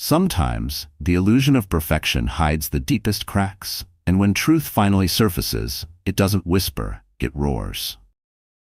Sometimes, the illusion of perfection hides the deepest cracks, and when truth finally surfaces, it doesn't whisper, it roars.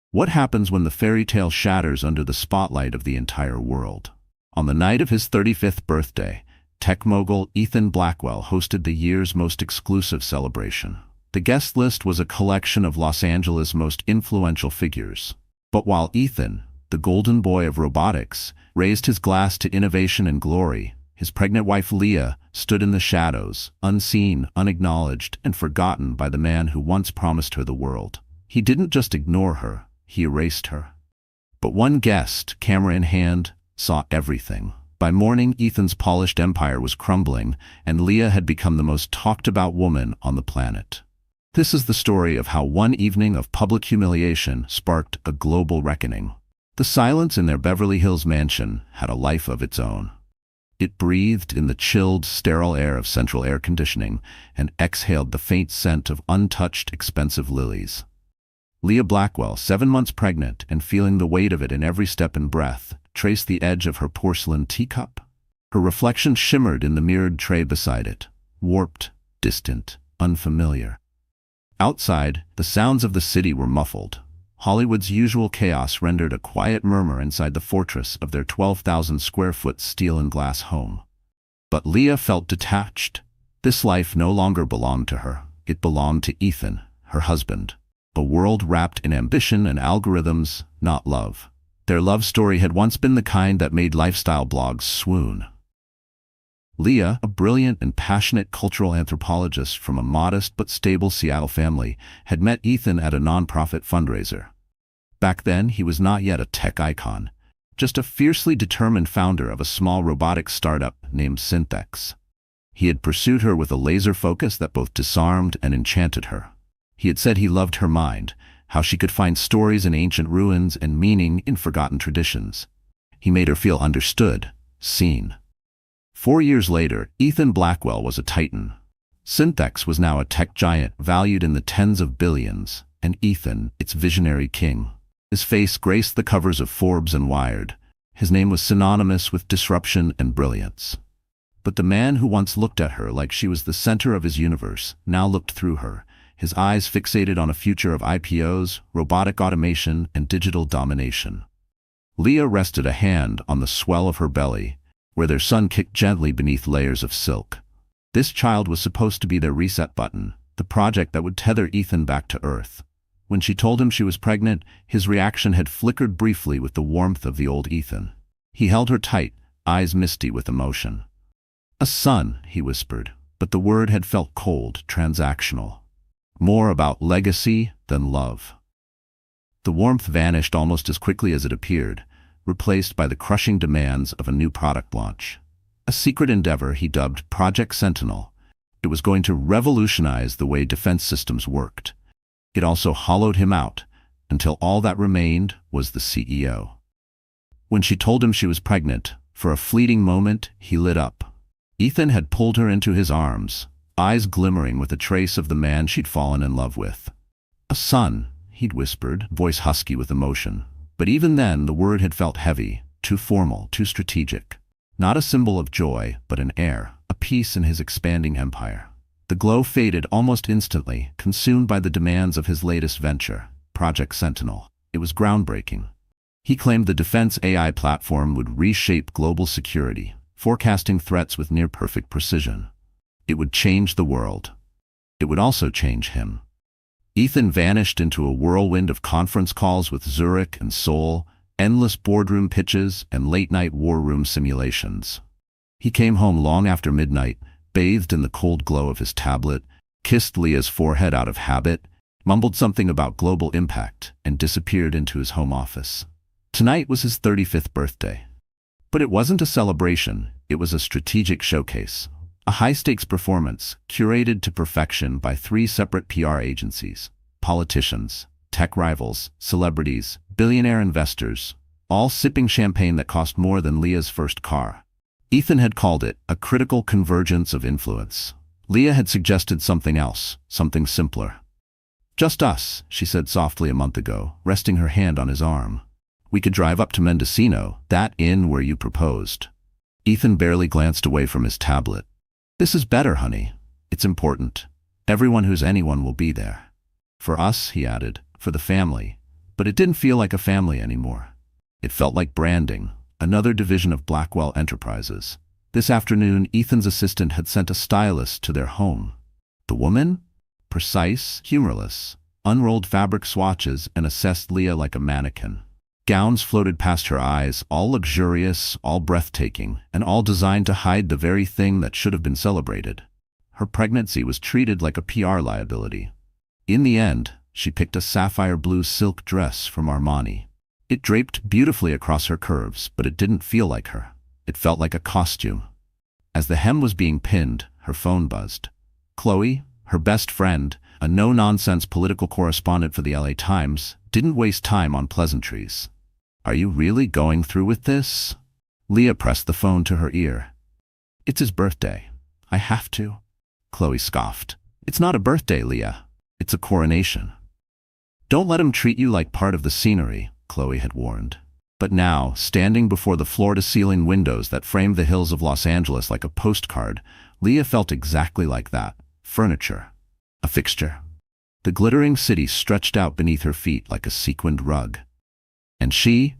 What happens when the fairy tale shatters under the spotlight of the entire world? On the night of his 35th birthday, tech mogul Ethan Blackwell hosted the year's most exclusive celebration. The guest list was a collection of Los Angeles' most influential figures. But while Ethan, the golden boy of robotics, raised his glass to innovation and glory, his pregnant wife Leah stood in the shadows, unseen, unacknowledged, and forgotten by the man who once promised her the world. He didn't just ignore her, he erased her. But one guest, camera in hand, saw everything. By morning, Ethan's polished empire was crumbling, and Leah had become the most talked-about woman on the planet. This is the story of how one evening of public humiliation sparked a global reckoning. The silence in their Beverly Hills mansion had a life of its own. It breathed in the chilled, sterile air of central air conditioning and exhaled the faint scent of untouched, expensive lilies. Leah Blackwell, 7 months pregnant and feeling the weight of it in every step and breath, traced the edge of her porcelain teacup. Her reflection shimmered in the mirrored tray beside it, warped, distant, unfamiliar. Outside, the sounds of the city were muffled. Hollywood's usual chaos rendered a quiet murmur inside the fortress of their 12,000-square-foot steel and glass home. But Leah felt detached. This life no longer belonged to her. It belonged to Ethan, her husband. A world wrapped in ambition and algorithms, not love. Their love story had once been the kind that made lifestyle blogs swoon. Leah, a brilliant and passionate cultural anthropologist from a modest but stable Seattle family, had met Ethan at a nonprofit fundraiser. Back then, he was not yet a tech icon, just a fiercely determined founder of a small robotics startup named Synthex. He had pursued her with a laser focus that both disarmed and enchanted her. He had said he loved her mind, how she could find stories in ancient ruins and meaning in forgotten traditions. He made her feel understood, seen. 4 years later, Ethan Blackwell was a titan. Synthex was now a tech giant valued in the tens of billions, and Ethan, its visionary king. His face graced the covers of Forbes and Wired. His name was synonymous with disruption and brilliance. But the man who once looked at her like she was the center of his universe now looked through her, his eyes fixated on a future of IPOs, robotic automation, and digital domination. Leah rested a hand on the swell of her belly, where their son kicked gently beneath layers of silk. This child was supposed to be their reset button, the project that would tether Ethan back to Earth. When she told him she was pregnant, his reaction had flickered briefly with the warmth of the old Ethan. He held her tight, eyes misty with emotion. "A son," he whispered, but the word had felt cold, transactional. More about legacy than love. The warmth vanished almost as quickly as it appeared, replaced by the crushing demands of a new product launch. A secret endeavor he dubbed Project Sentinel. It was going to revolutionize the way defense systems worked. It also hollowed him out, until all that remained was the CEO. When she told him she was pregnant, for a fleeting moment, he lit up. Ethan had pulled her into his arms, eyes glimmering with a trace of the man she'd fallen in love with. "A son," he'd whispered, voice husky with emotion. But even then, the word had felt heavy, too formal, too strategic. Not a symbol of joy, but an heir, a piece in his expanding empire. The glow faded almost instantly, consumed by the demands of his latest venture, Project Sentinel. It was groundbreaking. He claimed the defense AI platform would reshape global security, forecasting threats with near-perfect precision. It would change the world. It would also change him. Ethan vanished into a whirlwind of conference calls with Zurich and Seoul, endless boardroom pitches, and late-night war room simulations. He came home long after midnight, bathed in the cold glow of his tablet, kissed Leah's forehead out of habit, mumbled something about global impact, and disappeared into his home office. Tonight was his 35th birthday. But it wasn't a celebration, it was a strategic showcase. A high-stakes performance, curated to perfection by 3 separate PR agencies, politicians, tech rivals, celebrities, billionaire investors, all sipping champagne that cost more than Leah's first car. Ethan had called it a critical convergence of influence. Leah had suggested something else, something simpler. "Just us," she said softly a month ago, resting her hand on his arm. "We could drive up to Mendocino, that inn where you proposed." Ethan barely glanced away from his tablet. This is better, honey. It's important. Everyone who's anyone will be there. For us, he added, for the family. But it didn't feel like a family anymore. It felt like branding, another division of Blackwell Enterprises. This afternoon, Ethan's assistant had sent a stylist to their home. The woman? Precise, humorless, unrolled fabric swatches and assessed Leah like a mannequin. Gowns floated past her eyes, all luxurious, all breathtaking, and all designed to hide the very thing that should have been celebrated. Her pregnancy was treated like a PR liability. In the end, she picked a sapphire blue silk dress from Armani. It draped beautifully across her curves, but it didn't feel like her. It felt like a costume. As the hem was being pinned, her phone buzzed. Chloe, her best friend, a no-nonsense political correspondent for the LA Times, didn't waste time on pleasantries. Are you really going through with this? Leah pressed the phone to her ear. It's his birthday. I have to. Chloe scoffed. It's not a birthday, Leah. It's a coronation. Don't let him treat you like part of the scenery, Chloe had warned. But now, standing before the floor-to-ceiling windows that framed the hills of Los Angeles like a postcard, Leah felt exactly like that. Furniture. A fixture. The glittering city stretched out beneath her feet like a sequined rug. And she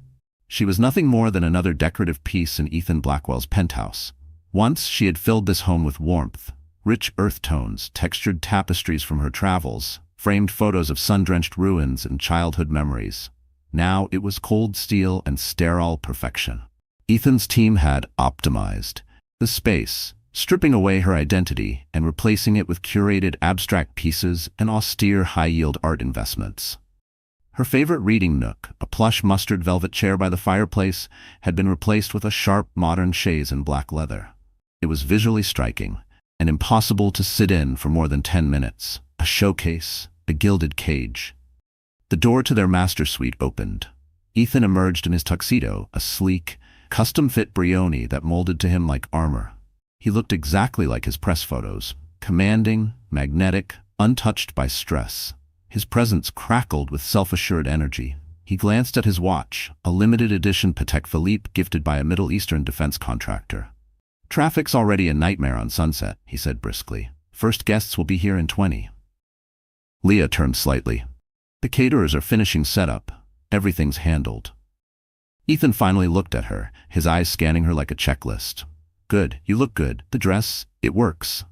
was nothing more than another decorative piece in Ethan Blackwell's penthouse. Once she had filled this home with warmth, rich earth tones, textured tapestries from her travels, framed photos of sun-drenched ruins and childhood memories. Now it was cold steel and sterile perfection. Ethan's team had optimized the space, stripping away her identity and replacing it with curated abstract pieces and austere high-yield art investments. Her favorite reading nook, a plush mustard velvet chair by the fireplace, had been replaced with a sharp modern chaise in black leather. It was visually striking, and impossible to sit in for more than 10 minutes. A showcase, a gilded cage. The door to their master suite opened. Ethan emerged in his tuxedo, a sleek, custom-fit brioni that molded to him like armor. He looked exactly like his press photos, commanding, magnetic, untouched by stress. His presence crackled with self-assured energy. He glanced at his watch, a limited edition Patek Philippe gifted by a Middle Eastern defense contractor. Traffic's already a nightmare on Sunset, he said briskly. First guests will be here in 20. Leah turned slightly. The caterers are finishing setup. Everything's handled. Ethan finally looked at her, his eyes scanning her like a checklist. Good, you look good. The dress, it works.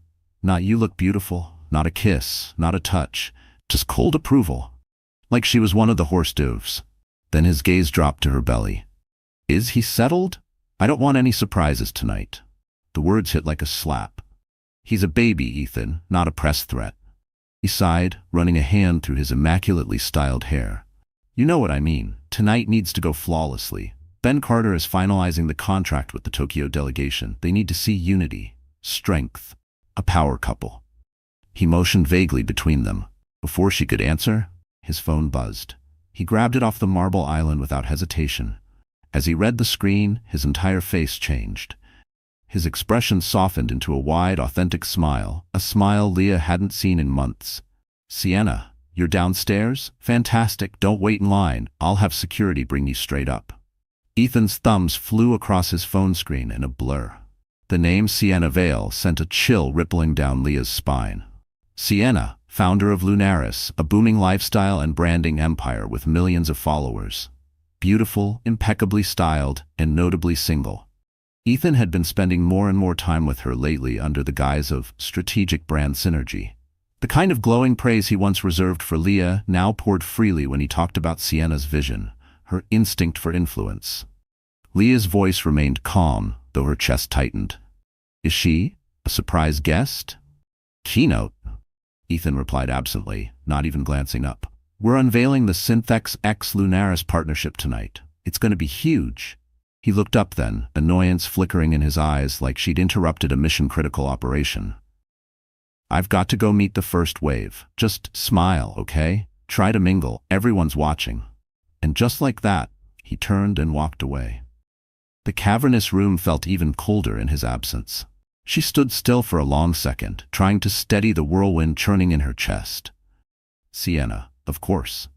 Not you look beautiful, not a kiss, not a touch, just cold approval. Like she was one of the hors d'oeuvres. Then his gaze dropped to her belly. Is he settled? I don't want any surprises tonight. The words hit like a slap. He's a baby, Ethan, not a press threat. He sighed, running a hand through his immaculately styled hair. You know what I mean. Tonight needs to go flawlessly. Ben Carter is finalizing the contract with the Tokyo delegation. They need to see unity, strength, a power couple. He motioned vaguely between them. Before she could answer, his phone buzzed. He grabbed it off the marble island without hesitation. As he read the screen, his entire face changed. His expression softened into a wide, authentic smile, a smile Leah hadn't seen in months. Sienna, you're downstairs? Fantastic, don't wait in line. I'll have security bring you straight up. Ethan's thumbs flew across his phone screen in a blur. The name Sienna Vale sent a chill rippling down Leah's spine. Sienna, founder of Lunaris, a booming lifestyle and branding empire with millions of followers. Beautiful, impeccably styled, and notably single. Ethan had been spending more and more time with her lately under the guise of strategic brand synergy. The kind of glowing praise he once reserved for Leah now poured freely when he talked about Sienna's vision, her instinct for influence. Leah's voice remained calm, though her chest tightened. Is she a surprise guest? Keynote, Ethan replied absently, not even glancing up. We're unveiling the Synthex X Lunaris partnership tonight. It's going to be huge. He looked up then, annoyance flickering in his eyes like she'd interrupted a mission-critical operation. I've got to go meet the first wave. Just smile, okay? Try to mingle. Everyone's watching. And just like that, he turned and walked away. The cavernous room felt even colder in his absence. She stood still for a long second, trying to steady the whirlwind churning in her chest. Sienna, of course.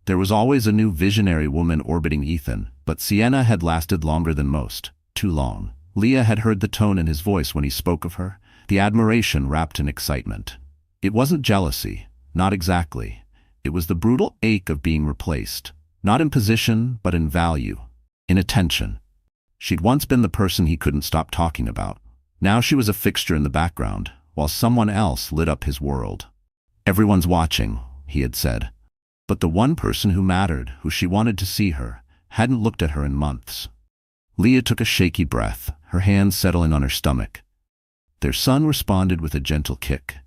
There was always a new visionary woman orbiting Ethan, but Sienna had lasted longer than most. Too long. Leah had heard the tone in his voice when he spoke of her, the admiration wrapped in excitement. It wasn't jealousy, not exactly. It was the brutal ache of being replaced, not in position, but in value, in attention. She'd once been the person he couldn't stop talking about. Now she was a fixture in the background, while someone else lit up his world. "Everyone's watching," he had said. But the one person who mattered, who she wanted to see her, hadn't looked at her in months. Leah took a shaky breath, her hands settling on her stomach. Their son responded with a gentle kick.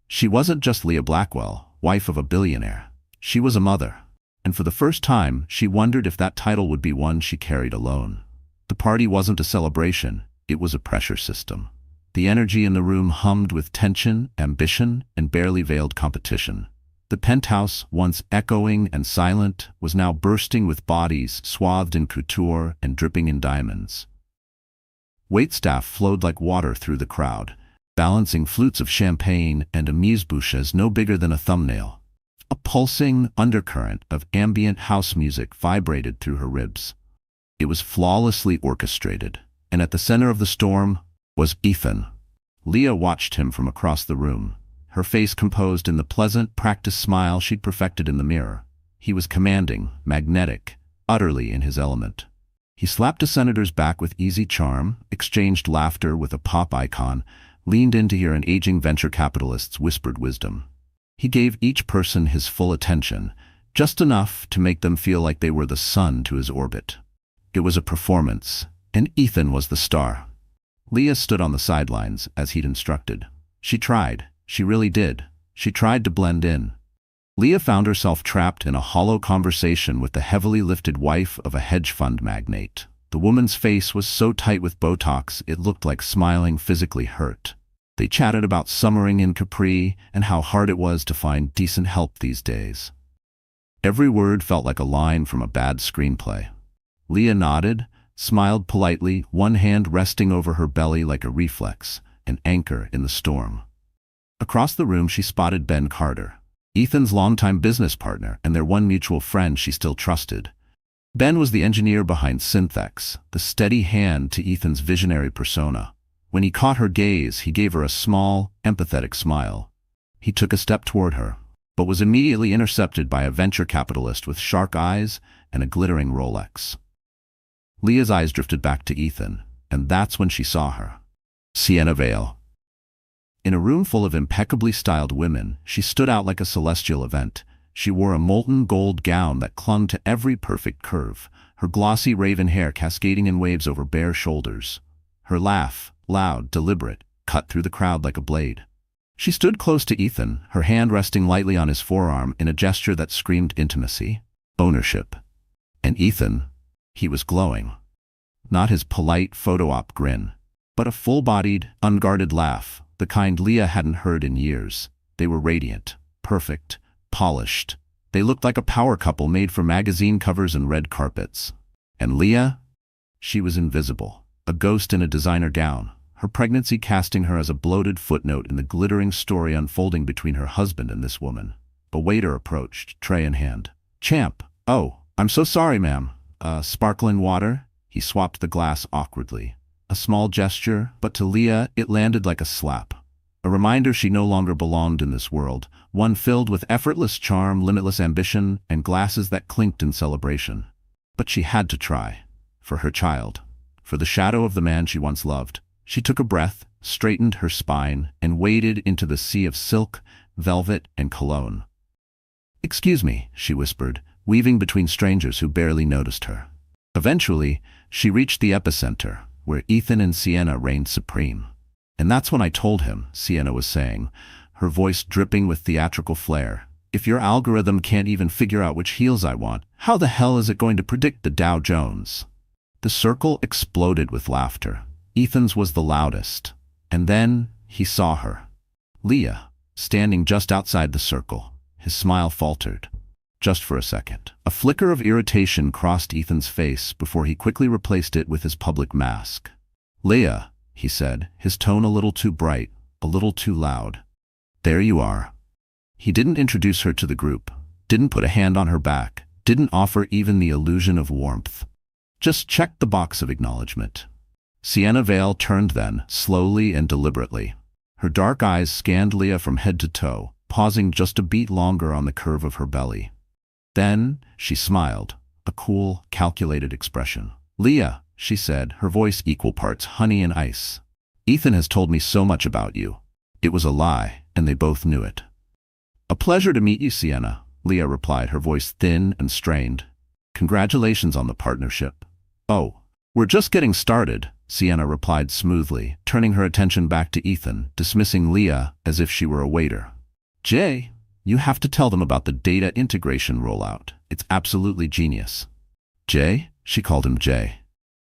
She wasn't just Leah Blackwell, wife of a billionaire. She was a mother. And for the first time, she wondered if that title would be one she carried alone. The party wasn't a celebration, it was a pressure system. The energy in the room hummed with tension, ambition, and barely veiled competition. The penthouse, once echoing and silent, was now bursting with bodies swathed in couture and dripping in diamonds. Waitstaff flowed like water through the crowd, balancing flutes of champagne and amuse-bouches no bigger than a thumbnail. A pulsing undercurrent of ambient house music vibrated through her ribs. It was flawlessly orchestrated, and at the center of the storm was Ethan. Leah watched him from across the room, her face composed in the pleasant, practiced smile she'd perfected in the mirror. He was commanding, magnetic, utterly in his element. He slapped a senator's back with easy charm, exchanged laughter with a pop icon, leaned in to hear an aging venture capitalist's whispered wisdom. He gave each person his full attention, just enough to make them feel like they were the sun to his orbit. It was a performance, and Ethan was the star. Leah stood on the sidelines, as he'd instructed. She tried. She really did. She tried to blend in. Leah found herself trapped in a hollow conversation with the heavily lifted wife of a hedge fund magnate. The woman's face was so tight with Botox it looked like smiling physically hurt. They chatted about summering in Capri and how hard it was to find decent help these days. Every word felt like a line from a bad screenplay. Leah nodded, smiled politely, one hand resting over her belly like a reflex, an anchor in the storm. Across the room she spotted Ben Carter, Ethan's longtime business partner and their one mutual friend she still trusted. Ben was the engineer behind Synthex, the steady hand to Ethan's visionary persona. When he caught her gaze, he gave her a small, empathetic smile. He took a step toward her, but was immediately intercepted by a venture capitalist with shark eyes and a glittering Rolex. Leah's eyes drifted back to Ethan, and that's when she saw her. Sienna Vale. In a room full of impeccably styled women, she stood out like a celestial event. She wore a molten gold gown that clung to every perfect curve, her glossy raven hair cascading in waves over bare shoulders. Her laugh, loud, deliberate, cut through the crowd like a blade. She stood close to Ethan, her hand resting lightly on his forearm in a gesture that screamed intimacy, ownership. And Ethan, he was glowing. Not his polite photo-op grin, but a full-bodied, unguarded laugh, the kind Leah hadn't heard in years. They were radiant, perfect, polished. They looked like a power couple made for magazine covers and red carpets. And Leah? She was invisible, a ghost in a designer gown, her pregnancy casting her as a bloated footnote in the glittering story unfolding between her husband and this woman. A waiter approached, tray in hand. "Champ, oh, I'm so sorry, ma'am. Sparkling water?" He swapped the glass awkwardly. A small gesture, but to Leah it landed like a slap. A reminder she no longer belonged in this world, one filled with effortless charm, limitless ambition, and glasses that clinked in celebration. But she had to try. For her child. For the shadow of the man she once loved. She took a breath, straightened her spine, and waded into the sea of silk, velvet, and cologne. "Excuse me," she whispered, weaving between strangers who barely noticed her. Eventually, she reached the epicenter, where Ethan and Sienna reigned supreme. "And that's when I told him," Sienna was saying, her voice dripping with theatrical flair, "if your algorithm can't even figure out which heels I want, how the hell is it going to predict the Dow Jones?" The circle exploded with laughter. Ethan's was the loudest. And then he saw her. Leah, standing just outside the circle. His smile faltered. Just for a second. A flicker of irritation crossed Ethan's face before he quickly replaced it with his public mask. "Leah," he said, his tone a little too bright, a little too loud. "There you are." He didn't introduce her to the group, didn't put a hand on her back, didn't offer even the illusion of warmth. Just checked the box of acknowledgement. Sienna Vale turned then, slowly and deliberately. Her dark eyes scanned Leah from head to toe, pausing just a beat longer on the curve of her belly. Then, she smiled, a cool, calculated expression. "Leah," she said, her voice equal parts honey and ice. "Ethan has told me so much about you." It was a lie, and they both knew it. "A pleasure to meet you, Sienna," Leah replied, her voice thin and strained. "Congratulations on the partnership." "Oh, we're just getting started," Sienna replied smoothly, turning her attention back to Ethan, dismissing Leah as if she were a waiter. "Jay, you have to tell them about the data integration rollout. It's absolutely genius." "Jay?" She called him Jay.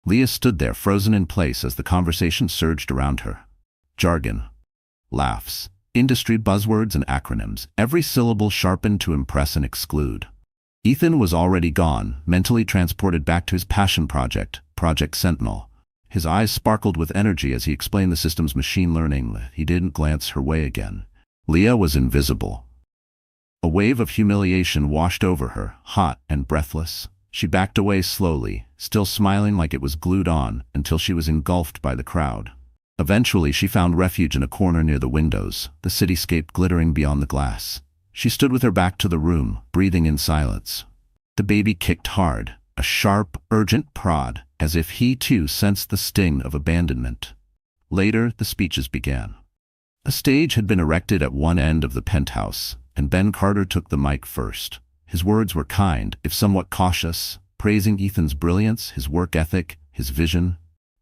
Leah stood there frozen in place as the conversation surged around her. Jargon. Laughs. Industry buzzwords and acronyms, every syllable sharpened to impress and exclude. Ethan was already gone, mentally transported back to his passion project, Project Sentinel. His eyes sparkled with energy as he explained the system's machine learning. He didn't glance her way again. Leah was invisible. A wave of humiliation washed over her, hot and breathless. She backed away slowly, still smiling like it was glued on, until she was engulfed by the crowd. Eventually, she found refuge in a corner near the windows, the cityscape glittering beyond the glass. She stood with her back to the room, breathing in silence. The baby kicked hard, a sharp, urgent prod, as if he too sensed the sting of abandonment. Later, the speeches began. A stage had been erected at one end of the penthouse, and Ben Carter took the mic first. His words were kind, if somewhat cautious, praising Ethan's brilliance, his work ethic, his vision.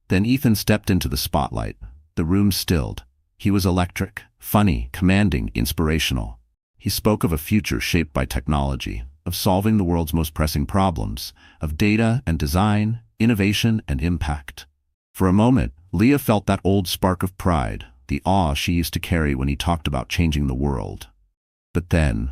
Then Ethan stepped into the spotlight. The room stilled. He was electric, funny, commanding, inspirational. He spoke of a future shaped by technology, of solving the world's most pressing problems, of data and design, innovation and impact. For a moment, Leah felt that old spark of pride, the awe she used to carry when he talked about changing the world. But then,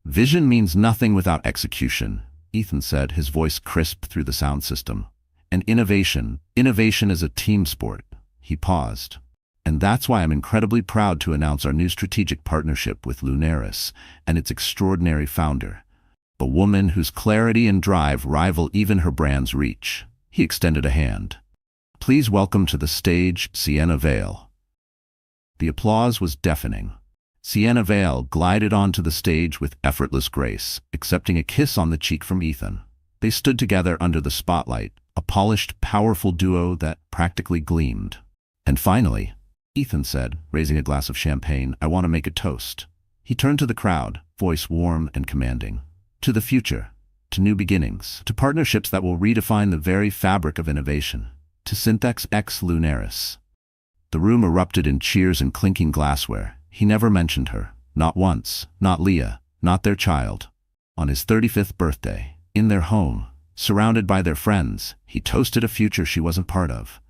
"Vision means nothing without execution," Ethan said, his voice crisp through the sound system. "And innovation is a team sport." He paused. "And that's why I'm incredibly proud to announce our new strategic partnership with Lunaris and its extraordinary founder, a woman whose clarity and drive rival even her brand's reach." He extended a hand. "Please welcome to the stage, Sienna Vale." The applause was deafening. Sienna Vale glided onto the stage with effortless grace, accepting a kiss on the cheek from Ethan. They stood together under the spotlight, a polished, powerful duo that practically gleamed. "And finally," Ethan said, raising a glass of champagne, "I want to make a toast." He turned to the crowd, voice warm and commanding. "To the future, to new beginnings, to partnerships that will redefine the very fabric of innovation, to Synthex X Lunaris." The room erupted in cheers and clinking glassware. He never mentioned her, not once, not Leah, not their child. On his 35th birthday, in their home, surrounded by their friends, he toasted a future she wasn't part of.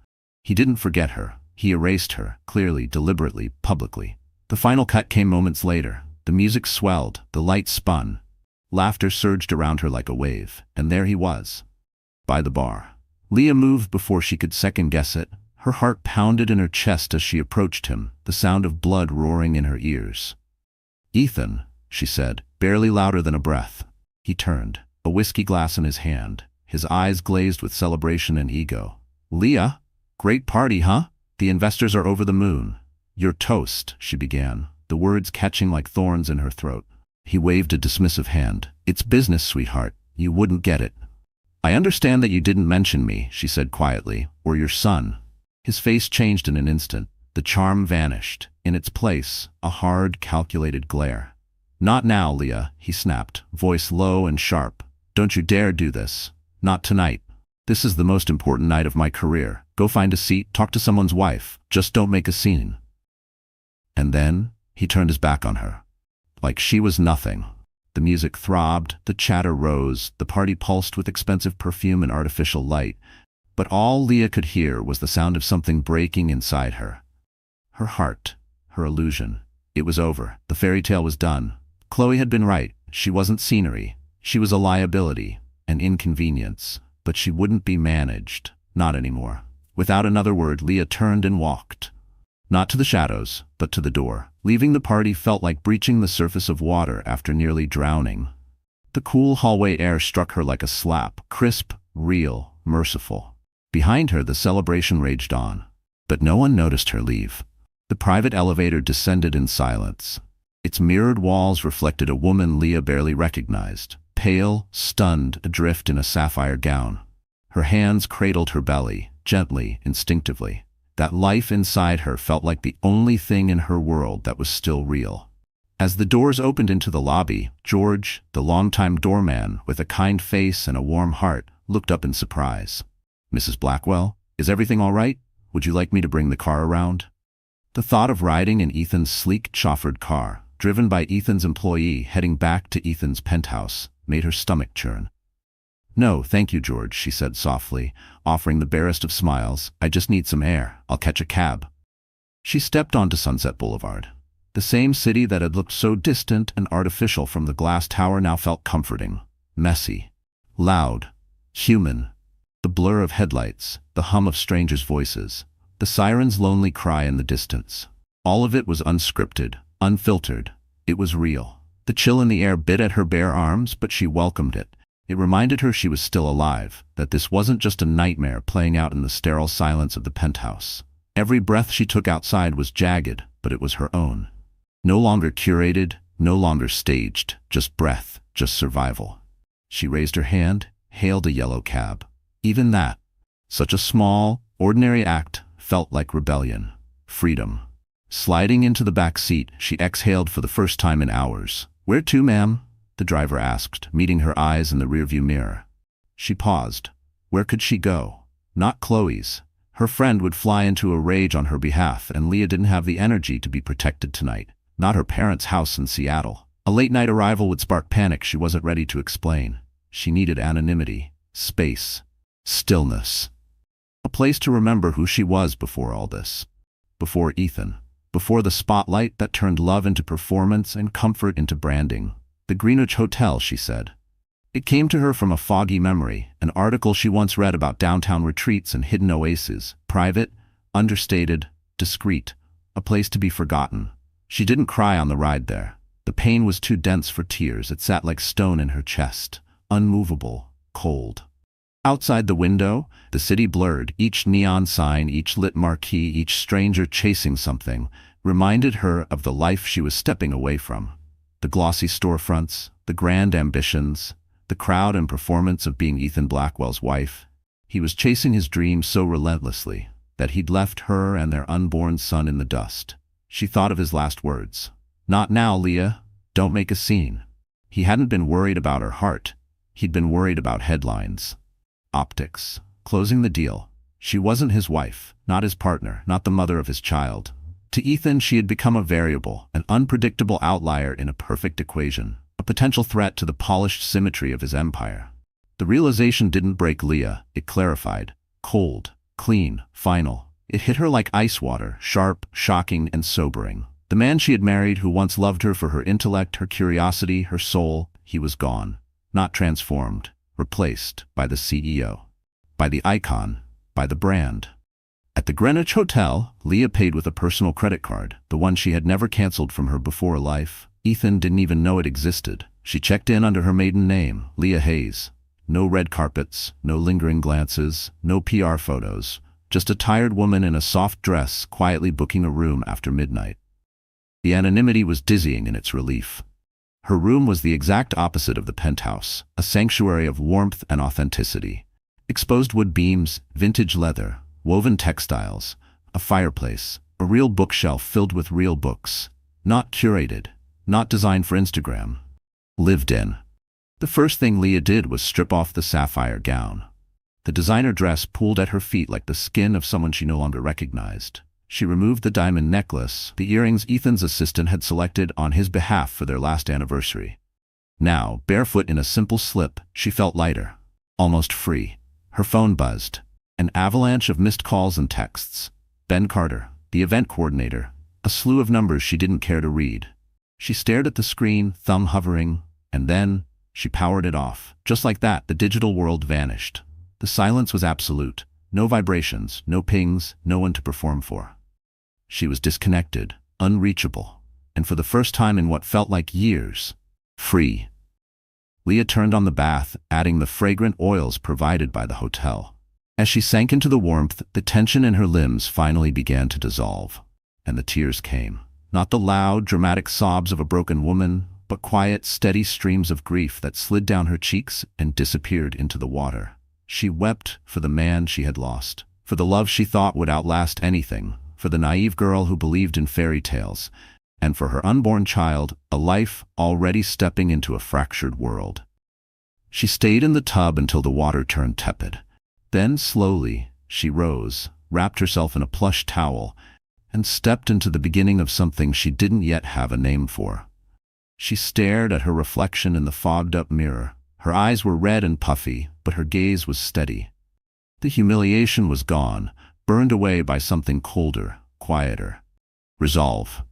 He didn't forget her. He erased her, clearly, deliberately, publicly. The final cut came moments later. The music swelled, the lights spun. Laughter surged around her like a wave, and there he was, by the bar. Leah moved before she could second-guess it. Her heart pounded in her chest as she approached him, the sound of blood roaring in her ears. "Ethan," she said, barely louder than a breath. He turned, a whiskey glass in his hand, his eyes glazed with celebration and ego. "Leah, great party, huh? The investors are over the moon." "Your toast," she began, the words catching like thorns in her throat. He waved a dismissive hand. "It's business, sweetheart. You wouldn't get it." "I understand that you didn't mention me," she said quietly, "or your son." His face changed in an instant. The charm vanished. In its place, a hard, calculated glare. "Not now, Leah," he snapped, voice low and sharp. "Don't you dare do this. Not tonight. This is the most important night of my career. Go find a seat, talk to someone's wife. Just don't make a scene." And then, he turned his back on her. Like she was nothing. The music throbbed, the chatter rose, the party pulsed with expensive perfume and artificial light. But all Leah could hear was the sound of something breaking inside her. Her heart, her illusion. It was over. The fairy tale was done. Chloe had been right. She wasn't scenery. She was a liability, an inconvenience. But she wouldn't be managed. Not anymore. Without another word, Leah turned and walked. Not to the shadows, but to the door. Leaving the party felt like breaching the surface of water after nearly drowning. The cool hallway air struck her like a slap, crisp, real, merciful. Behind her, the celebration raged on. But no one noticed her leave. The private elevator descended in silence. Its mirrored walls reflected a woman Leah barely recognized, pale, stunned, adrift in a sapphire gown. Her hands cradled her belly, gently, instinctively. That life inside her felt like the only thing in her world that was still real. As the doors opened into the lobby, George, the longtime doorman, with a kind face and a warm heart, looked up in surprise. "Mrs. Blackwell, is everything all right? Would you like me to bring the car around?" The thought of riding in Ethan's sleek, chauffeured car, driven by Ethan's employee heading back to Ethan's penthouse, made her stomach churn. "No, thank you, George," she said softly, offering the barest of smiles. "I just need some air. I'll catch a cab." She stepped onto Sunset Boulevard. The same city that had looked so distant and artificial from the glass tower now felt comforting, messy, loud, human. The blur of headlights, the hum of strangers' voices, the siren's lonely cry in the distance. All of it was unscripted, unfiltered. It was real. The chill in the air bit at her bare arms, but she welcomed it. It reminded her she was still alive, that this wasn't just a nightmare playing out in the sterile silence of the penthouse. Every breath she took outside was jagged, but it was her own. No longer curated, no longer staged, just breath, just survival. She raised her hand, hailed a yellow cab. Even that, such a small, ordinary act, felt like rebellion, freedom. Sliding into the back seat, she exhaled for the first time in hours. "Where to, ma'am?" the driver asked, meeting her eyes in the rearview mirror. She paused. Where could she go? Not Chloe's. Her friend would fly into a rage on her behalf, and Leah didn't have the energy to be protected tonight. Not her parents' house in Seattle. A late-night arrival would spark panic she wasn't ready to explain. She needed anonymity, space, stillness. A place to remember who she was before all this. Before Ethan. Before the spotlight that turned love into performance and comfort into branding. The Greenwich Hotel, she said. It came to her from a foggy memory, an article she once read about downtown retreats and hidden oases, private, understated, discreet, a place to be forgotten. She didn't cry on the ride there. The pain was too dense for tears. It sat like stone in her chest, unmovable, cold. Outside the window, the city blurred. Each neon sign, each lit marquee, each stranger chasing something, reminded her of the life she was stepping away from. The glossy storefronts, the grand ambitions, the crowd and performance of being Ethan Blackwell's wife. He was chasing his dream so relentlessly that he'd left her and their unborn son in the dust. She thought of his last words. "Not now, Leah. Don't make a scene." He hadn't been worried about her heart. He'd been worried about headlines. Optics. Closing the deal. She wasn't his wife, not his partner, not the mother of his child. To Ethan, she had become a variable, an unpredictable outlier in a perfect equation, a potential threat to the polished symmetry of his empire. The realization didn't break Leah, it clarified. Cold, clean, final. It hit her like ice water, sharp, shocking, and sobering. The man she had married, who once loved her for her intellect, her curiosity, her soul, he was gone. Not transformed. Replaced by the CEO, by the icon, by the brand. At the Greenwich Hotel, Leah paid with a personal credit card, the one she had never canceled from her before life. Ethan didn't even know it existed. She checked in under her maiden name, Leah Hayes. No red carpets, no lingering glances, no PR photos, just a tired woman in a soft dress quietly booking a room after midnight. The anonymity was dizzying in its relief. Her room was the exact opposite of the penthouse, a sanctuary of warmth and authenticity. Exposed wood beams, vintage leather, woven textiles, a fireplace, a real bookshelf filled with real books. Not curated, not designed for Instagram. Lived in. The first thing Leah did was strip off the sapphire gown. The designer dress pulled at her feet like the skin of someone she no longer recognized. She removed the diamond necklace, the earrings Ethan's assistant had selected on his behalf for their last anniversary. Now, barefoot in a simple slip, she felt lighter, almost free. Her phone buzzed. An avalanche of missed calls and texts. Ben Carter, the event coordinator, a slew of numbers she didn't care to read. She stared at the screen, thumb hovering, and then she powered it off. Just like that, the digital world vanished. The silence was absolute. No vibrations, no pings, no one to perform for. She was disconnected, unreachable, and for the first time in what felt like years, free. Leah turned on the bath, adding the fragrant oils provided by the hotel. As she sank into the warmth, the tension in her limbs finally began to dissolve. And the tears came. Not the loud, dramatic sobs of a broken woman, but quiet, steady streams of grief that slid down her cheeks and disappeared into the water. She wept for the man she had lost, for the love she thought would outlast anything, for the naive girl who believed in fairy tales, and for her unborn child, a life already stepping into a fractured world. She stayed in the tub until the water turned tepid. Then, slowly, she rose, wrapped herself in a plush towel, and stepped into the beginning of something she didn't yet have a name for. She stared at her reflection in the fogged-up mirror. Her eyes were red and puffy, but her gaze was steady. The humiliation was gone, burned away by something colder, quieter. Resolve.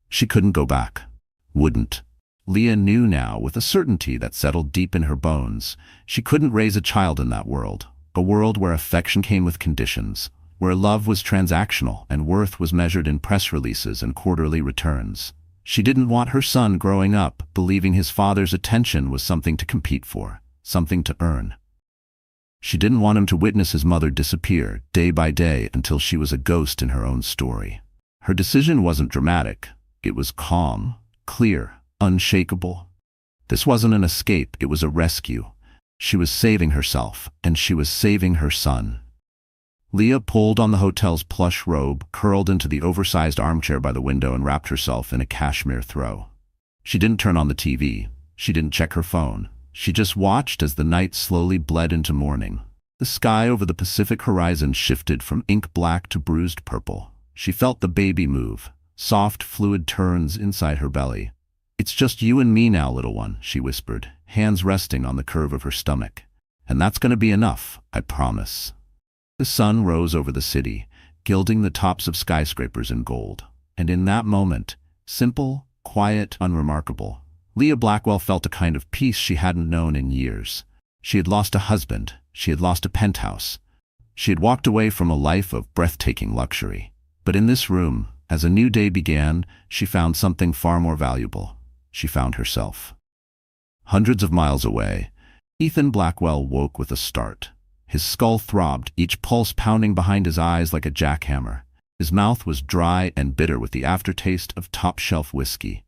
She couldn't go back. Wouldn't. Leah knew now with a certainty that settled deep in her bones. She couldn't raise a child in that world, a world where affection came with conditions, where love was transactional and worth was measured in press releases and quarterly returns. She didn't want her son growing up believing his father's attention was something to compete for, something to earn. She didn't want him to witness his mother disappear day by day until she was a ghost in her own story. Her decision wasn't dramatic. It was calm, clear, unshakable. This wasn't an escape, it was a rescue. She was saving herself, and she was saving her son. Leah pulled on the hotel's plush robe, curled into the oversized armchair by the window, and wrapped herself in a cashmere throw. She didn't turn on the TV. She didn't check her phone. She just watched as the night slowly bled into morning. The sky over the Pacific horizon shifted from ink black to bruised purple. She felt the baby move, soft, fluid turns inside her belly. "It's just you and me now, little one," she whispered, hands resting on the curve of her stomach. "And that's going to be enough, I promise." The sun rose over the city, gilding the tops of skyscrapers in gold. And in that moment, simple, quiet, unremarkable, Leah Blackwell felt a kind of peace she hadn't known in years. She had lost a husband. She had lost a penthouse. She had walked away from a life of breathtaking luxury. But in this room, as a new day began, she found something far more valuable. She found herself. Hundreds of miles away, Ethan Blackwell woke with a start. His skull throbbed, each pulse pounding behind his eyes like a jackhammer. His mouth was dry and bitter with the aftertaste of top-shelf whiskey.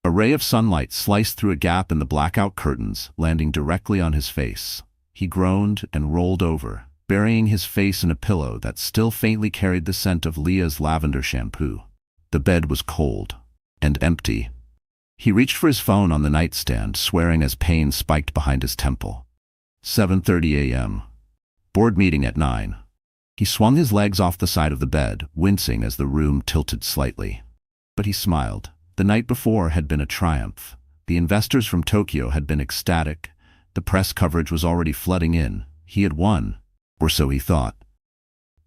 A ray of sunlight sliced through a gap in the blackout curtains, landing directly on his face. He groaned and rolled over, burying his face in a pillow that still faintly carried the scent of Leah's lavender shampoo. The bed was cold and empty. He reached for his phone on the nightstand, swearing as pain spiked behind his temple. 7:30 a.m. Board meeting at 9. He swung his legs off the side of the bed, wincing as the room tilted slightly. But he smiled. The night before had been a triumph. The investors from Tokyo had been ecstatic. The press coverage was already flooding in. He had won, or so he thought.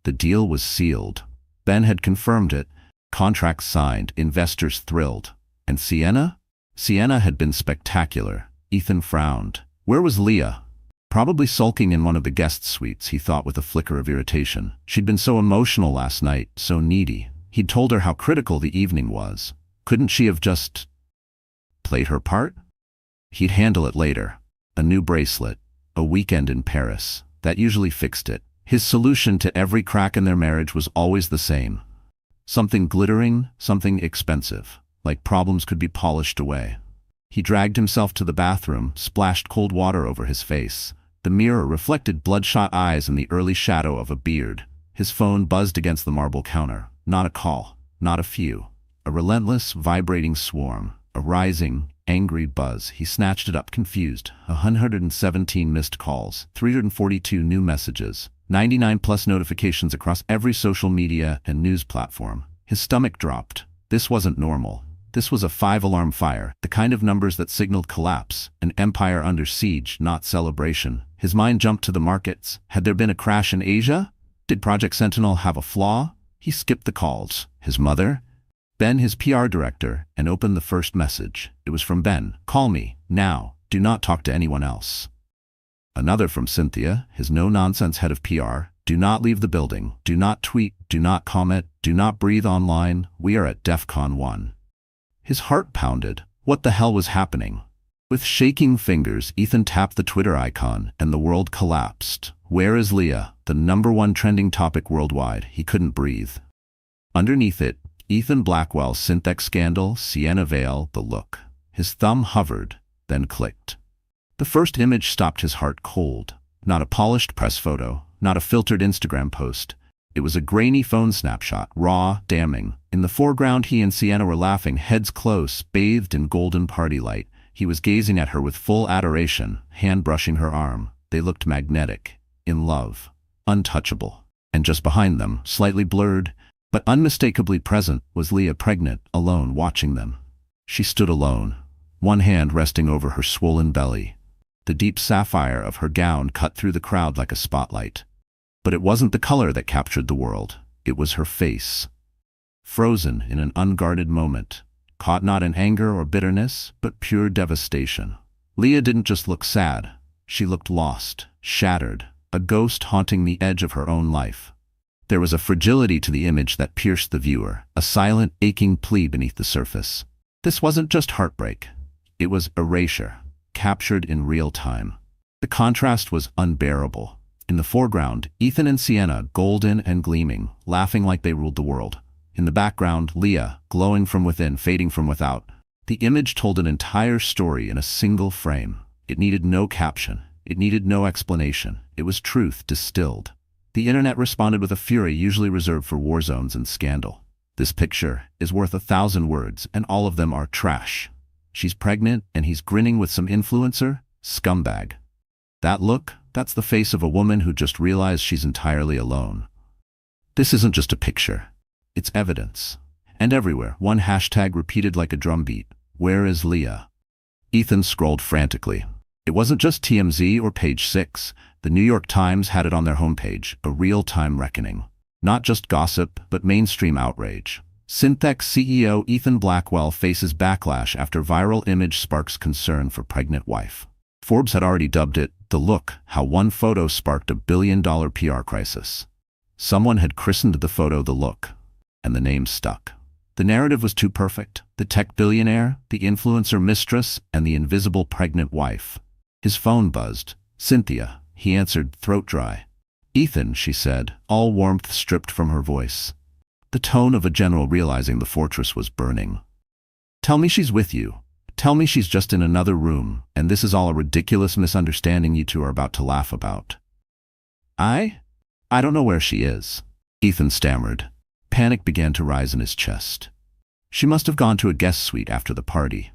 The deal was sealed. Ben had confirmed it. Contracts signed, investors thrilled. And Sienna? Sienna had been spectacular. Ethan frowned. Where was Leah? Probably sulking in one of the guest suites, he thought with a flicker of irritation. She'd been so emotional last night, so needy. He'd told her how critical the evening was. Couldn't she have just played her part? He'd handle it later. A new bracelet, a weekend in Paris. That usually fixed it. His solution to every crack in their marriage was always the same. Something glittering, something expensive, like problems could be polished away. He dragged himself to the bathroom, splashed cold water over his face. The mirror reflected bloodshot eyes and the early shadow of a beard. His phone buzzed against the marble counter. Not a call, not a few. A relentless, vibrating swarm. A rising, angry buzz. He snatched it up, confused. 117 missed calls, 342 new messages, 99 plus notifications across every social media and news platform. His stomach dropped. This wasn't normal. This was a 5-alarm fire, the kind of numbers that signaled collapse, an empire under siege, not celebration. His mind jumped to the markets. Had there been a crash in Asia? Did Project Sentinel have a flaw? He skipped the calls. His mother? Ben, his PR director, and opened the first message. It was from Ben. "Call me, now. Do not talk to anyone else." Another from Cynthia, his no-nonsense head of PR. "Do not leave the building. Do not tweet. Do not comment. Do not breathe online. We are at DEFCON 1. His heart pounded. What the hell was happening? With shaking fingers, Ethan tapped the Twitter icon, and the world collapsed. "Where is Leah?" the the #1 trending topic worldwide. He couldn't breathe. Underneath it, Ethan Blackwell's Synthex scandal, Sienna Veil, the look. His thumb hovered, then clicked. The first image stopped his heart cold. Not a polished press photo, not a filtered Instagram post. It was a grainy phone snapshot, raw, damning. In the foreground, he and Sienna were laughing, heads close, bathed in golden party light. He was gazing at her with full adoration, hand brushing her arm. They looked magnetic, in love, untouchable. And just behind them, slightly blurred, but unmistakably present, was Leah, pregnant, alone, watching them. She stood alone, one hand resting over her swollen belly. The deep sapphire of her gown cut through the crowd like a spotlight. But it wasn't the color that captured the world. It was her face. Frozen in an unguarded moment, caught not in anger or bitterness, but pure devastation. Leah didn't just look sad. She looked lost, shattered, a ghost haunting the edge of her own life. There was a fragility to the image that pierced the viewer, a silent, aching plea beneath the surface. This wasn't just heartbreak. It was erasure, captured in real time. The contrast was unbearable. In the foreground, Ethan and Sienna, golden and gleaming, laughing like they ruled the world. In the background, Leah, glowing from within, fading from without. The image told an entire story in a single frame. It needed no caption. It needed no explanation. It was truth distilled. The internet responded with a fury usually reserved for war zones and scandal. This picture is worth 1,000 words, and all of them are trash. She's pregnant, and he's grinning with some influencer? Scumbag. That look, that's the face of a woman who just realized she's entirely alone. This isn't just a picture. It's evidence. And everywhere, one hashtag repeated like a drumbeat. Where is Leah? Ethan scrolled frantically. It wasn't just TMZ or Page 6. The New York Times had it on their homepage, a real-time reckoning. Not just gossip, but mainstream outrage. Synthex CEO Ethan Blackwell faces backlash after viral image sparks concern for pregnant wife. Forbes had already dubbed it the look, how one photo sparked a billion-dollar PR crisis. Someone had christened the photo the look, and the name stuck. The narrative was too perfect. The tech billionaire, the influencer mistress, and the invisible pregnant wife. His phone buzzed. Cynthia, he answered, throat dry. Ethan, she said, all warmth stripped from her voice. The tone of a general realizing the fortress was burning. Tell me she's with you. Tell me she's just in another room, and this is all a ridiculous misunderstanding you two are about to laugh about. I don't know where she is, Ethan stammered. Panic began to rise in his chest. She must have gone to a guest suite after the party.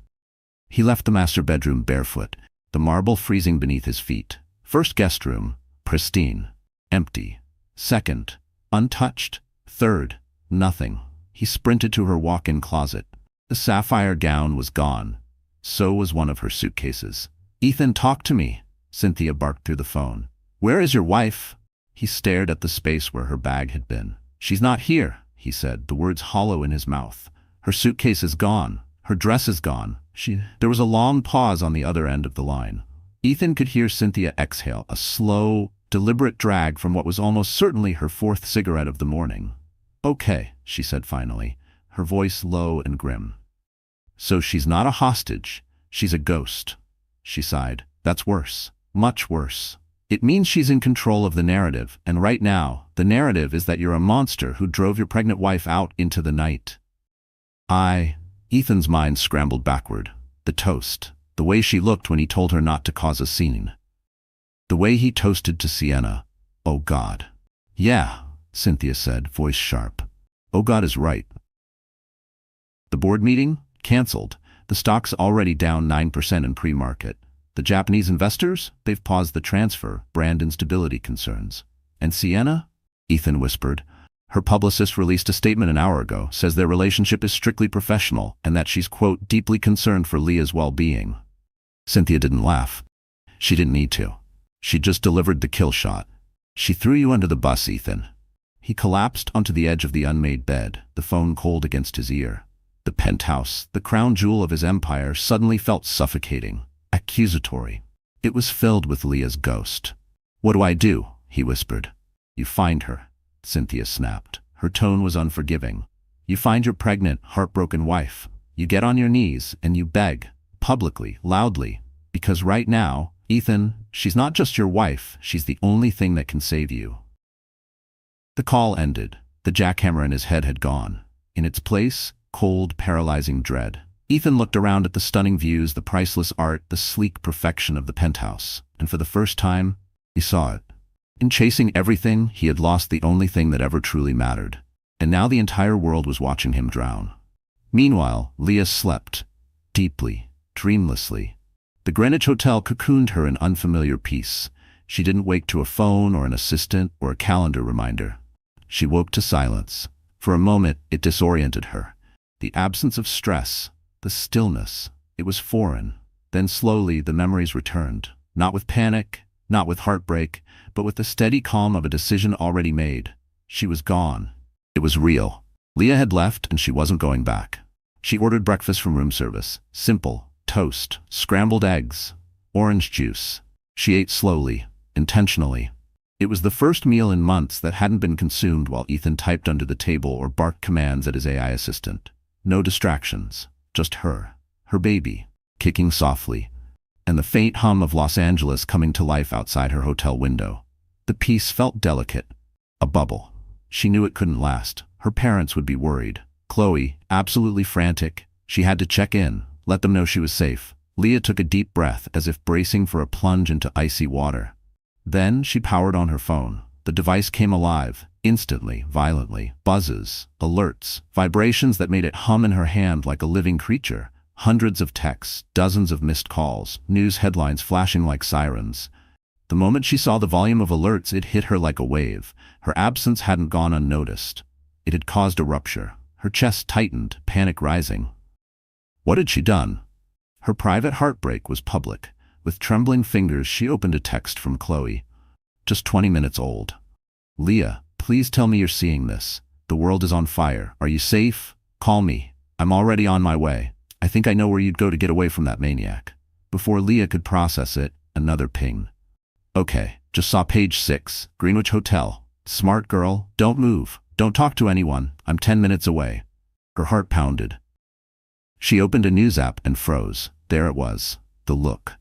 He left the master bedroom barefoot, the marble freezing beneath his feet. First guest room, pristine, empty. Second, untouched. Third, nothing. He sprinted to her walk-in closet. The sapphire gown was gone. So was one of her suitcases. Ethan, talk to me, Cynthia barked through the phone. Where is your wife? He stared at the space where her bag had been. She's not here, he said, the words hollow in his mouth. Her suitcase is gone. Her dress is gone. There was a long pause on the other end of the line. Ethan could hear Cynthia exhale, a slow, deliberate drag from what was almost certainly her fourth cigarette of the morning. Okay, she said finally, her voice low and grim. So she's not a hostage. She's a ghost. She sighed. That's worse. Much worse. It means she's in control of the narrative, and right now, the narrative is that you're a monster who drove your pregnant wife out into the night. Ethan's mind scrambled backward. The toast. The way she looked when he told her not to cause a scene. The way he toasted to Sienna. Oh God. Yeah, Cynthia said, voice sharp. Oh God is right. The board meeting? Cancelled. The stock's already down 9% in pre-market. The Japanese investors? They've paused the transfer, brand instability concerns. And Sienna? Ethan whispered. Her publicist released a statement an hour ago, says their relationship is strictly professional and that she's, quote, deeply concerned for Leah's well-being. Cynthia didn't laugh. She didn't need to. She just delivered the kill shot. She threw you under the bus, Ethan. He collapsed onto the edge of the unmade bed, the phone cold against his ear. The penthouse, the crown jewel of his empire, suddenly felt suffocating, accusatory. It was filled with Leah's ghost. What do I do? He whispered. You find her, Cynthia snapped. Her tone was unforgiving. You find your pregnant, heartbroken wife. You get on your knees and you beg, publicly, loudly, because right now, Ethan, she's not just your wife, she's the only thing that can save you. The call ended. The jackhammer in his head had gone. In its place, cold, paralyzing dread. Ethan looked around at the stunning views, the priceless art, the sleek perfection of the penthouse. And for the first time, he saw it. In chasing everything, he had lost the only thing that ever truly mattered. And now the entire world was watching him drown. Meanwhile, Leah slept. Deeply, dreamlessly. The Greenwich Hotel cocooned her in unfamiliar peace. She didn't wake to a phone or an assistant or a calendar reminder. She woke to silence. For a moment, it disoriented her. The absence of stress, the stillness, it was foreign. Then slowly, the memories returned. Not with panic, not with heartbreak, but with the steady calm of a decision already made. She was gone. It was real. Leah had left and she wasn't going back. She ordered breakfast from room service. Simple. Toast, scrambled eggs, orange juice. She ate slowly, intentionally. It was the first meal in months that hadn't been consumed while Ethan typed under the table or barked commands at his AI assistant. No distractions, just her baby, kicking softly, and the faint hum of Los Angeles coming to life outside her hotel window. The peace felt delicate, a bubble. She knew it couldn't last. Her parents would be worried. Chloe, absolutely frantic. She had to check in, let them know she was safe. Leah took a deep breath as if bracing for a plunge into icy water. Then she powered on her phone. The device came alive, instantly, violently. Buzzes, alerts, vibrations that made it hum in her hand like a living creature. Hundreds of texts, dozens of missed calls, news headlines flashing like sirens. The moment she saw the volume of alerts, it hit her like a wave. Her absence hadn't gone unnoticed. It had caused a rupture. Her chest tightened, panic rising. What had she done? Her private heartbreak was public. With trembling fingers, she opened a text from Chloe. Just 20 minutes old. Leah, please tell me you're seeing this. The world is on fire. Are you safe? Call me. I'm already on my way. I think I know where you'd go to get away from that maniac. Before Leah could process it, another ping. Okay, just saw page 6. Greenwich Hotel. Smart girl, don't move. Don't talk to anyone. I'm 10 minutes away. Her heart pounded. She opened a news app and froze. There it was. The look.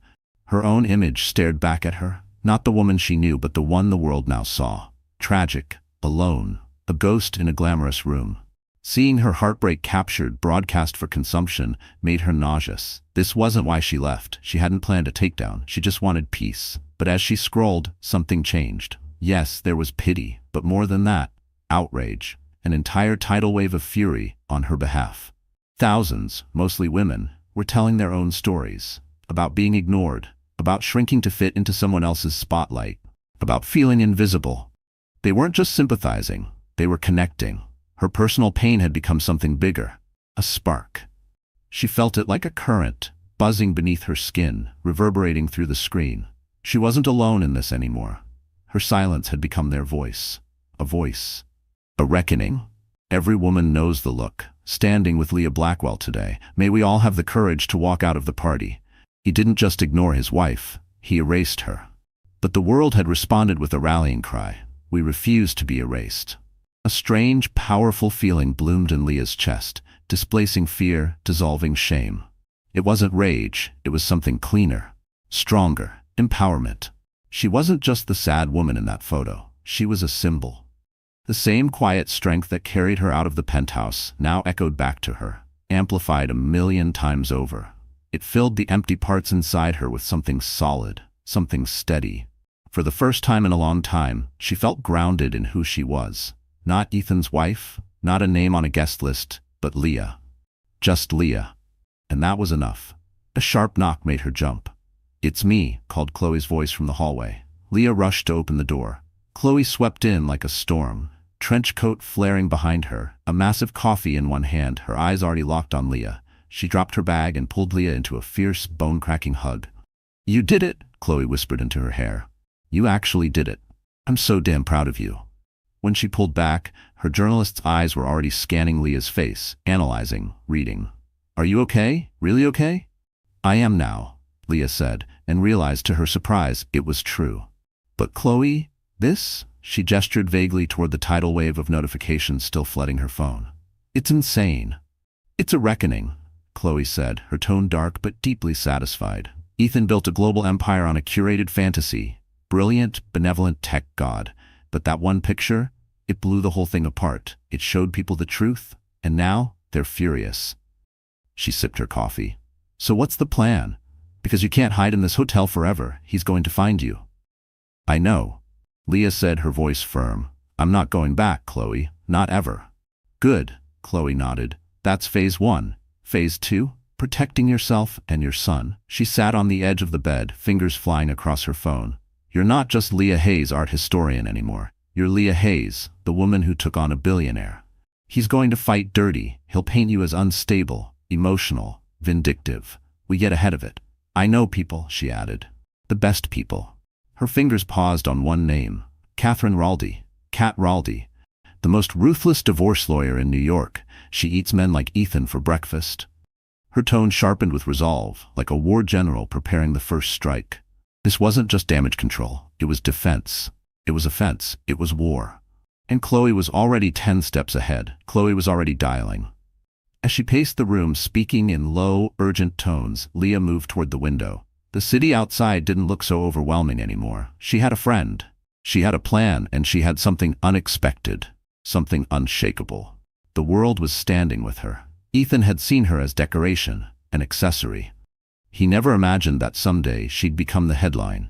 Her own image stared back at her. Not the woman she knew, but the one the world now saw. Tragic, alone, a ghost in a glamorous room. Seeing her heartbreak captured, broadcast for consumption, made her nauseous. This wasn't why she left. She hadn't planned a takedown. She just wanted peace. But as she scrolled, something changed. Yes, there was pity, but more than that, outrage. An entire tidal wave of fury on her behalf. Thousands, mostly women, were telling their own stories. About being ignored. About shrinking to fit into someone else's spotlight. About feeling invisible. They weren't just sympathizing. They were connecting. Her personal pain had become something bigger. A spark. She felt it like a current, buzzing beneath her skin, reverberating through the screen. She wasn't alone in this anymore. Her silence had become their voice. A voice. A reckoning. Every woman knows the look. Standing with Leah Blackwell today. May we all have the courage to walk out of the party. He didn't just ignore his wife. He erased her. But the world had responded with a rallying cry. We refuse to be erased. A strange, powerful feeling bloomed in Leah's chest, displacing fear, dissolving shame. It wasn't rage, it was something cleaner, stronger, empowerment. She wasn't just the sad woman in that photo. She was a symbol. The same quiet strength that carried her out of the penthouse now echoed back to her, amplified 1,000,000 times over. It filled the empty parts inside her with something solid, something steady. For the first time in a long time, she felt grounded in who she was. Not Ethan's wife, not a name on a guest list, but Leah. Just Leah. And that was enough. A sharp knock made her jump. "It's me," called Chloe's voice from the hallway. Leah rushed to open the door. Chloe swept in like a storm, trench coat flaring behind her, a massive coffee in one hand, her eyes already locked on Leah. She dropped her bag and pulled Leah into a fierce, bone-cracking hug. "You did it," Chloe whispered into her hair. "You actually did it. I'm so damn proud of you." When she pulled back, her journalist's eyes were already scanning Leah's face, analyzing, reading. "Are you okay? Really okay?" "I am now," Leah said, and realized to her surprise it was true. "But Chloe, this?" She gestured vaguely toward the tidal wave of notifications still flooding her phone. "It's insane." "It's a reckoning," Chloe said, her tone dark but deeply satisfied. Ethan built a global empire on a curated fantasy. Brilliant, benevolent tech god. But that one picture? It blew the whole thing apart. It showed people the truth, and now they're furious. She sipped her coffee. So what's the plan? Because you can't hide in this hotel forever. He's going to find you. I know, Leah said, her voice firm. I'm not going back, Chloe. Not ever. Good, Chloe nodded. That's phase 1. Phase 2? Protecting yourself and your son. She sat on the edge of the bed, fingers flying across her phone. You're not just Leah Hayes, art historian, anymore. You're Leah Hayes, the woman who took on a billionaire. He's going to fight dirty. He'll paint you as unstable, emotional, vindictive. We get ahead of it. I know people, she added. The best people. Her fingers paused on one name. Catherine Raldi. Cat Raldi. The most ruthless divorce lawyer in New York. She eats men like Ethan for breakfast. Her tone sharpened with resolve, like a war general preparing the first strike. This wasn't just damage control. It was defense. It was offense. It was war. And Chloe was already 10 steps ahead. Chloe was already dialing. As she paced the room, speaking in low, urgent tones, Leah moved toward the window. The city outside didn't look so overwhelming anymore. She had a friend. She had a plan, and she had something unexpected, something unshakable. The world was standing with her. Ethan had seen her as decoration, an accessory. He never imagined that someday she'd become the headline.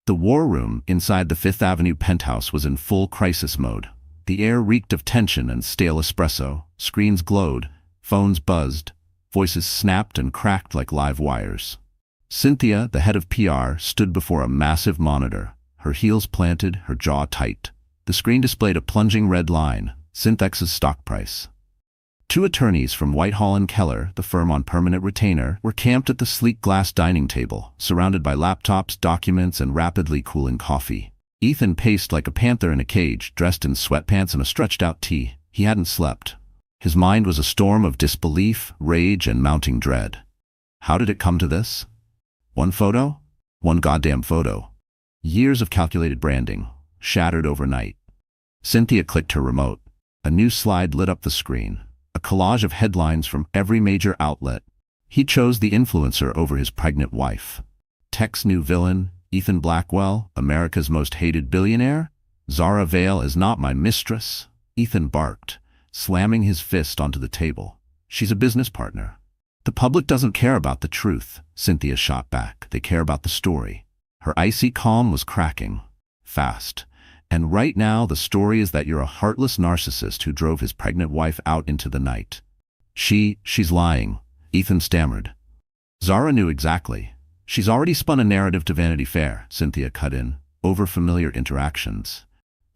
The war room inside the Fifth Avenue penthouse was in full crisis mode. The air reeked of tension and stale espresso. Screens glowed, phones buzzed, voices snapped and cracked like live wires. Cynthia, the head of PR, stood before a massive monitor, her heels planted, her jaw tight. The screen displayed a plunging red line, Synthex's stock price. 2 attorneys from Whitehall and Keller, the firm on permanent retainer, were camped at the sleek glass dining table, surrounded by laptops, documents, and rapidly cooling coffee. Ethan paced like a panther in a cage, dressed in sweatpants and a stretched-out tee. He hadn't slept. His mind was a storm of disbelief, rage, and mounting dread. How did it come to this? One photo? One goddamn photo. Years of calculated branding, shattered overnight. Cynthia clicked her remote. A new slide lit up the screen. A collage of headlines from every major outlet. He chose the influencer over his pregnant wife. Tech's new villain, Ethan Blackwell, America's most hated billionaire? Zara Vale is not my mistress, Ethan barked, slamming his fist onto the table. She's a business partner. The public doesn't care about the truth, Cynthia shot back. They care about the story. Her icy calm was cracking. Fast. And right now, the story is that you're a heartless narcissist who drove his pregnant wife out into the night. She's lying, Ethan stammered. Zara knew exactly. She's already spun a narrative to Vanity Fair, Cynthia cut in, over familiar interactions.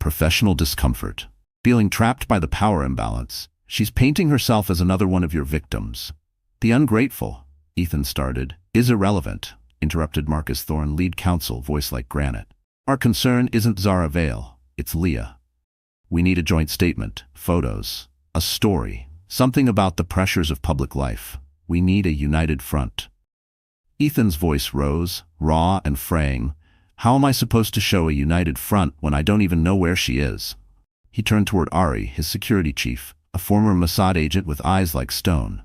Professional discomfort. Feeling trapped by the power imbalance. She's painting herself as another one of your victims. The ungrateful, Ethan started, is irrelevant, interrupted Marcus Thorne, lead counsel, voice like granite. Our concern isn't Zara Vale, it's Leah. We need a joint statement, photos, a story, something about the pressures of public life. We need a united front. Ethan's voice rose, raw and fraying. How am I supposed to show a united front when I don't even know where she is? He turned toward Ari, his security chief, a former Mossad agent with eyes like stone.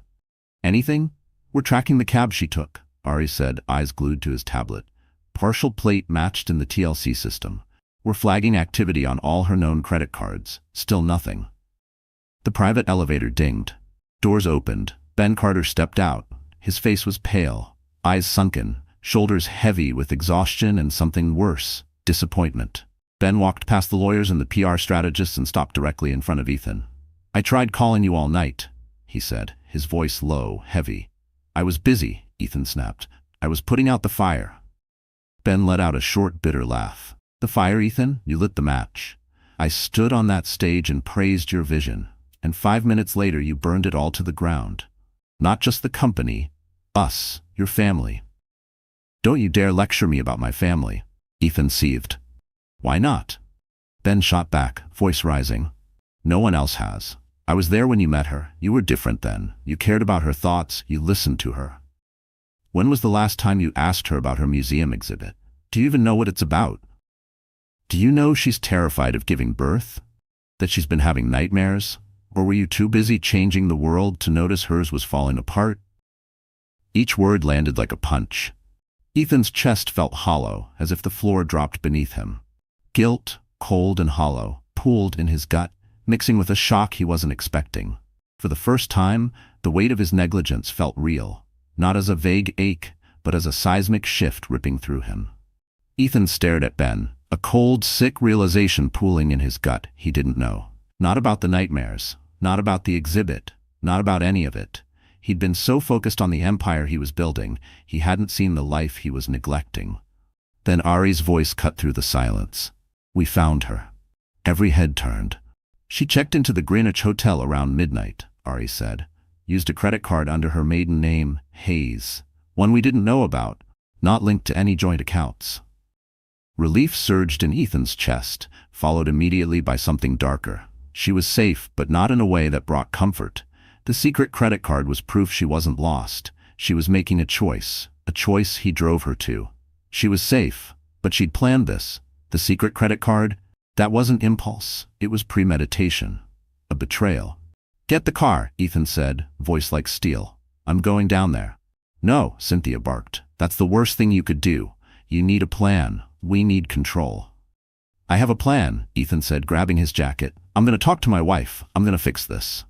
Anything? We're tracking the cab she took, Ari said, eyes glued to his tablet. Partial plate matched in the TLC system. We're flagging activity on all her known credit cards. Still nothing. The private elevator dinged. Doors opened. Ben Carter stepped out. His face was pale, eyes sunken, shoulders heavy with exhaustion and something worse, disappointment. Ben walked past the lawyers and the PR strategists and stopped directly in front of Ethan. I tried calling you all night, he said, his voice low, heavy. I was busy, Ethan snapped. I was putting out the fire. Ben let out a short, bitter laugh. The fire, Ethan? You lit the match. I stood on that stage and praised your vision, and 5 minutes later you burned it all to the ground. Not just the company, us, your family. Don't you dare lecture me about my family, Ethan seethed. Why not? Ben shot back, voice rising. No one else has. I was there when you met her. You were different then. You cared about her thoughts, you listened to her. When was the last time you asked her about her museum exhibit? Do you even know what it's about? Do you know she's terrified of giving birth? That she's been having nightmares? Or were you too busy changing the world to notice hers was falling apart? Each word landed like a punch. Ethan's chest felt hollow, as if the floor dropped beneath him. Guilt, cold and hollow, pooled in his gut, mixing with a shock he wasn't expecting. For the first time, the weight of his negligence felt real, not as a vague ache, but as a seismic shift ripping through him. Ethan stared at Ben, a cold, sick realization pooling in his gut he didn't know. Not about the nightmares, not about the exhibit, not about any of it. He'd been so focused on the empire he was building, he hadn't seen the life he was neglecting. Then Ari's voice cut through the silence. "We found her." Every head turned. "She checked into the Greenwich Hotel around midnight," Ari said. "Used a credit card under her maiden name, Hayes. One we didn't know about, not linked to any joint accounts." Relief surged in Ethan's chest, followed immediately by something darker. She was safe, but not in a way that brought comfort. The secret credit card was proof she wasn't lost. She was making a choice he drove her to. She was safe, but she'd planned this. The secret credit card? That wasn't impulse, it was premeditation. A betrayal. "Get the car," Ethan said, voice like steel. "I'm going down there." "No," Cynthia barked. "That's the worst thing you could do. You need a plan. We need control." "I have a plan," Ethan said, grabbing his jacket. "I'm going to talk to my wife. I'm going to fix this."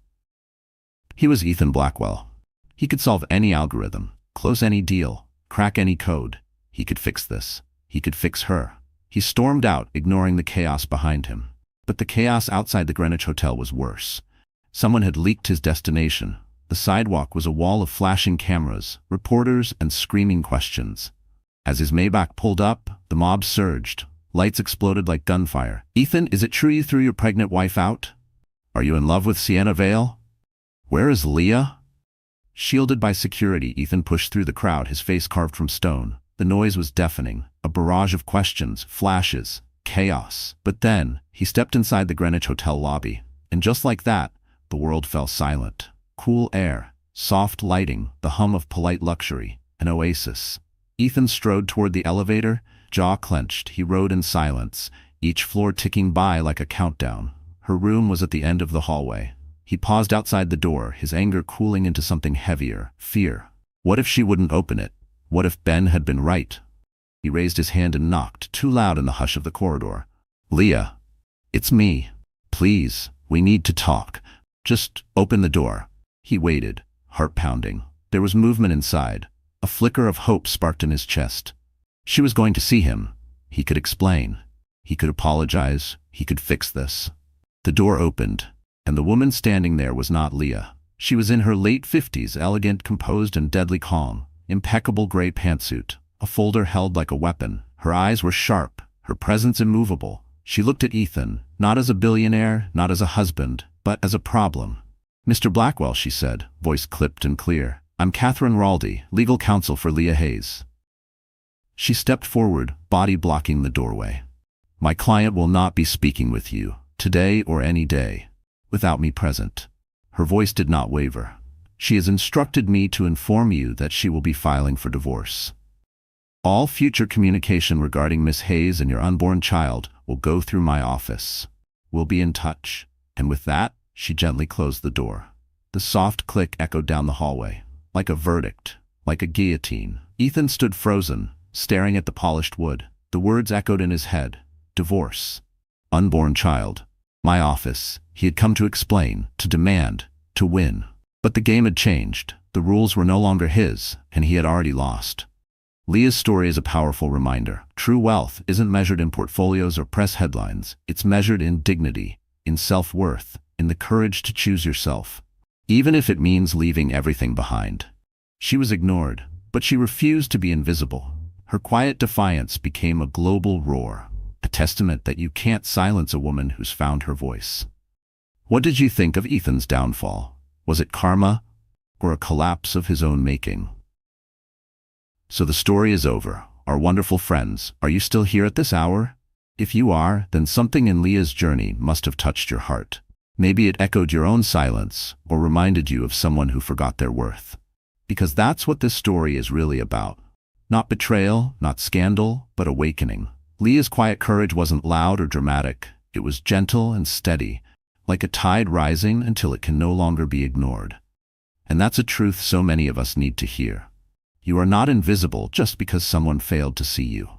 He was Ethan Blackwell. He could solve any algorithm, close any deal, crack any code. He could fix this. He could fix her. He stormed out, ignoring the chaos behind him. But the chaos outside the Greenwich Hotel was worse. Someone had leaked his destination. The sidewalk was a wall of flashing cameras, reporters, and screaming questions. As his Maybach pulled up, the mob surged. Lights exploded like gunfire. "Ethan, is it true you threw your pregnant wife out? Are you in love with Sienna Vale? Where is Leah?" Shielded by security, Ethan pushed through the crowd, his face carved from stone. The noise was deafening, a barrage of questions, flashes, chaos. But then, he stepped inside the Greenwich Hotel lobby, and just like that, the world fell silent. Cool air, soft lighting, the hum of polite luxury, an oasis. Ethan strode toward the elevator, jaw clenched. He rode in silence, each floor ticking by like a countdown. Her room was at the end of the hallway. He paused outside the door, his anger cooling into something heavier, fear. What if she wouldn't open it? What if Ben had been right? He raised his hand and knocked, too loud in the hush of the corridor. "Leah, it's me. Please, we need to talk. Just open the door." He waited, heart pounding. There was movement inside. A flicker of hope sparked in his chest. She was going to see him. He could explain. He could apologize. He could fix this. The door opened, and the woman standing there was not Leah. She was in her late 50s, elegant, composed, and deadly calm. Impeccable gray pantsuit, a folder held like a weapon. Her eyes were sharp, her presence immovable. She looked at Ethan, not as a billionaire, not as a husband, but as a problem. "Mr. Blackwell," she said, voice clipped and clear. "I'm Catherine Raldi, legal counsel for Leah Hayes." She stepped forward, body blocking the doorway. "My client will not be speaking with you, today or any day, without me present." Her voice did not waver. "She has instructed me to inform you that she will be filing for divorce. All future communication regarding Miss Hayes and your unborn child will go through my office. We'll be in touch." And with that, she gently closed the door. The soft click echoed down the hallway, like a verdict, like a guillotine. Ethan stood frozen, staring at the polished wood. The words echoed in his head. Divorce. Unborn child. My office. He had come to explain, to demand, to win. But the game had changed. The rules were no longer his, and he had already lost. Leah's story is a powerful reminder. True wealth isn't measured in portfolios or press headlines. It's measured in dignity, in self-worth, in the courage to choose yourself, even if it means leaving everything behind. She was ignored, but she refused to be invisible. Her quiet defiance became a global roar, a testament that you can't silence a woman who's found her voice. What did you think of Ethan's downfall? Was it karma, or a collapse of his own making? So the story is over. Our wonderful friends, are you still here at this hour? If you are, then something in Leah's journey must have touched your heart. Maybe it echoed your own silence, or reminded you of someone who forgot their worth. Because that's what this story is really about. Not betrayal, not scandal, but awakening. Leah's quiet courage wasn't loud or dramatic. It was gentle and steady, like a tide rising until it can no longer be ignored. And that's a truth so many of us need to hear. You are not invisible just because someone failed to see you.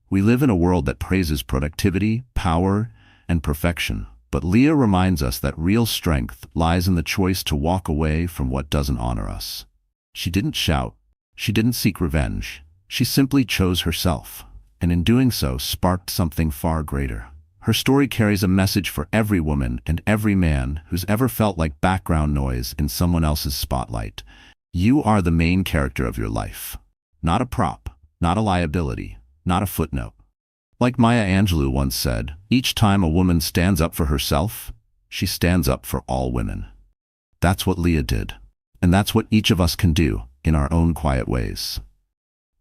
We live in a world that praises productivity, power, and perfection. But Leah reminds us that real strength lies in the choice to walk away from what doesn't honor us. She didn't shout. She didn't seek revenge. She simply chose herself, and in doing so sparked something far greater. Her story carries a message for every woman and every man who's ever felt like background noise in someone else's spotlight. You are the main character of your life. Not a prop, not a liability, not a footnote. Like Maya Angelou once said, each time a woman stands up for herself, she stands up for all women. That's what Leah did. And that's what each of us can do in our own quiet ways.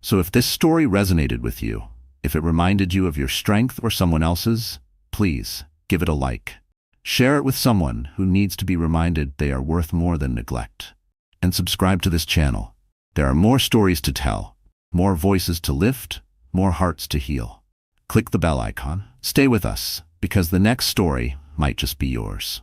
So if this story resonated with you, if it reminded you of your strength or someone else's, please give it a like. Share it with someone who needs to be reminded they are worth more than neglect. And subscribe to this channel. There are more stories to tell, more voices to lift, more hearts to heal. Click the bell icon. Stay with us, because the next story might just be yours.